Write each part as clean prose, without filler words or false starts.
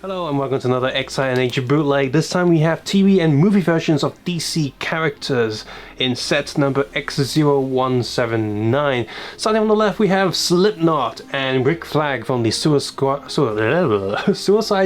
Hello and welcome to another X0179 bootleg. This time we have TV and movie versions of DC characters in set number X0179. Starting on the left we have Slipknot and Rick Flag from the Suicide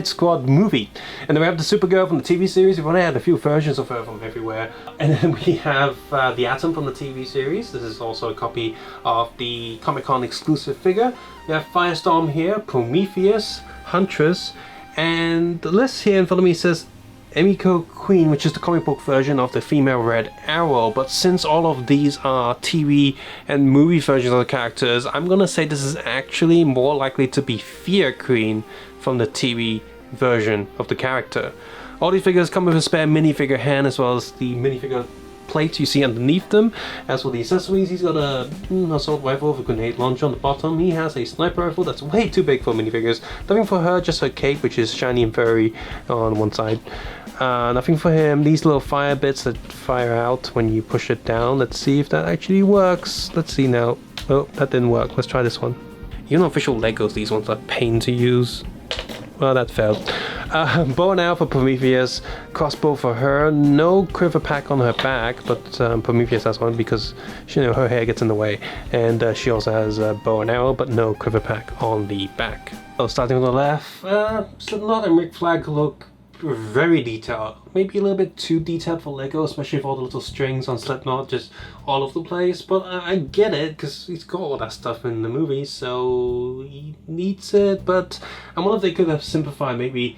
Squad movie. And then we have the Supergirl from the TV series. We've only had a few versions of her from everywhere. And then we have the Atom from the TV series. This is also a copy of the Comic-Con exclusive figure. We have FireStorm here, Prometheus, Huntress, and the list here in front of me says Emiko Queen, which is the comic book version of the female Red Arrow. But since all of these are TV and movie versions of the characters, I'm gonna say this is actually more likely to be Fear Queen from the TV version of the character. All these figures come with a spare minifigure hand as well as the minifigure plates you see underneath them. As for the accessories, he's got a assault rifle with a grenade launcher on the bottom. He has a sniper rifle that's way too big for minifigures. Nothing for her, just her cape, which is shiny and furry on one side. Nothing for him. These little fire bits that fire out when you push it down. Let's see if that actually works. Let's see now. Oh, that didn't work. Let's try this one. Even official Legos, these ones are a pain to use. Well, that failed. Bow and arrow for Prometheus, crossbow for her, no quiver pack on her back, but Prometheus has one because her hair gets in the way, and she also has a bow and arrow, but no quiver pack on the back. So starting on the left, Slipknot and Rick Flag look very detailed, maybe a little bit too detailed for Lego, especially with all the little strings on Slipknot just all over the place, but I get it because he's got all that stuff in the movie, so he needs it. But I wonder if they could have simplified, maybe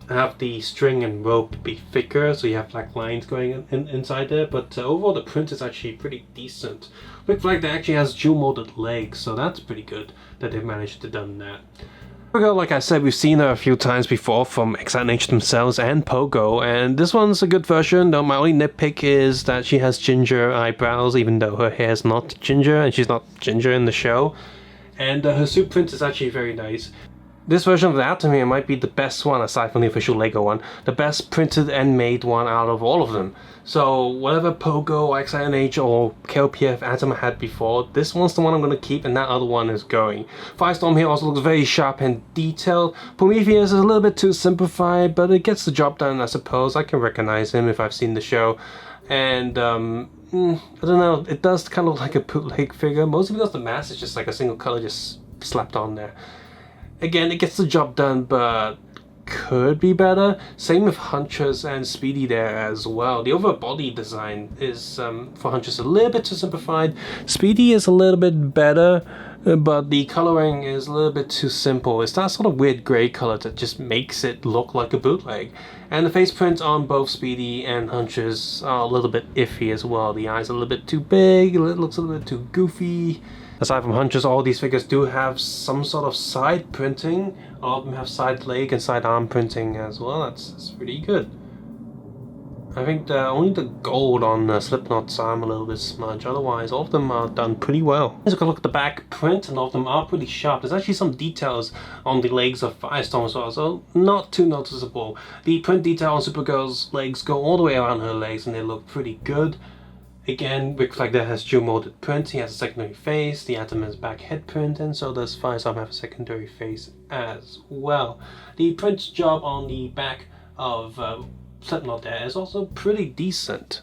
have the string and rope be thicker so you have black lines going inside there, but overall the print is actually pretty decent. Rick Flag actually has dual molded legs, so that's pretty good that they've managed to done that. SuperGirl, like I said, we've seen her a few times before from X0179 themselves and Pogo, and this one's a good version, though my only nitpick is that she has ginger eyebrows, even though her hair is not ginger, and she's not ginger in the show. And her suit print is actually very nice. This version of the Atom here might be the best one, aside from the official Lego one, the best printed and made one out of all of them. So whatever Pogo, X0179 or KOPF Atom I had before, this one's the one I'm going to keep and that other one is going. FireStorm here also looks very sharp and detailed. Prometheus is a little bit too simplified, but it gets the job done, I suppose. I can recognize him if I've seen the show. And I don't know, it does kind of look like a bootleg figure, mostly because the mask is just like a single color just slapped on there. Again, it gets the job done, but could be better. Same with Huntress and Speedy there as well. The overall body design is, for Huntress, a little bit too simplified. Speedy is a little bit better, but the coloring is a little bit too simple. It's that sort of weird grey color that just makes it look like a bootleg. And the face print on both Speedy and Huntress are a little bit iffy as well. The eyes are a little bit too big, it looks a little bit too goofy. Aside from Huntress, all these figures do have some sort of side printing. All of them have side leg and side arm printing as well. That's pretty good. I think only the gold on Slipknot's arm a little bit smudged. Otherwise, all of them are done pretty well. Let's look at the back print, and all of them are pretty sharp. There's actually some details on the legs of FireStorm as well, so not too noticeable. The print detail on Supergirl's legs go all the way around her legs, and they look pretty good. Again, Rick Flag there has dual molded print. He has a secondary face, the Atom has back head print, and so does FireStorm have a secondary face as well. The print job on the back of Slipknot there is also pretty decent.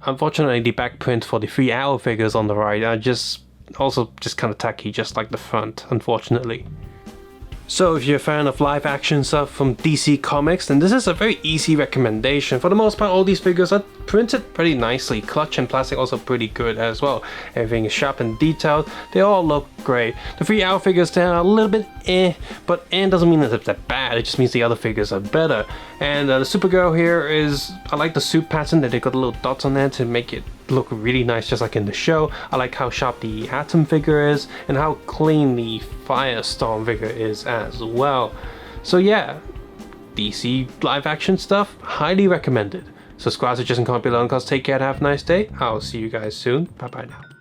Unfortunately, the back print for the 3 Arrow figures on the right are just kind of tacky, just like the front, unfortunately. So if you're a fan of live action stuff from DC Comics, then this is a very easy recommendation. For the most part, all these figures are printed pretty nicely. Clutch and plastic also pretty good as well. Everything is sharp and detailed. They all look great. The 3 Arrow figures there are a little bit but doesn't mean that they're bad. It just means the other figures are better. And the Supergirl here is, I like the suit pattern that they got the little dots on there to make it look really nice, just like in the show. I like how sharp the Atom figure is and how clean the FireStorm figure is as well. So yeah, DC live action stuff, highly recommended. Subscribe, suggestion, comment below, and take care and have a nice day. I'll see you guys soon. Bye bye now.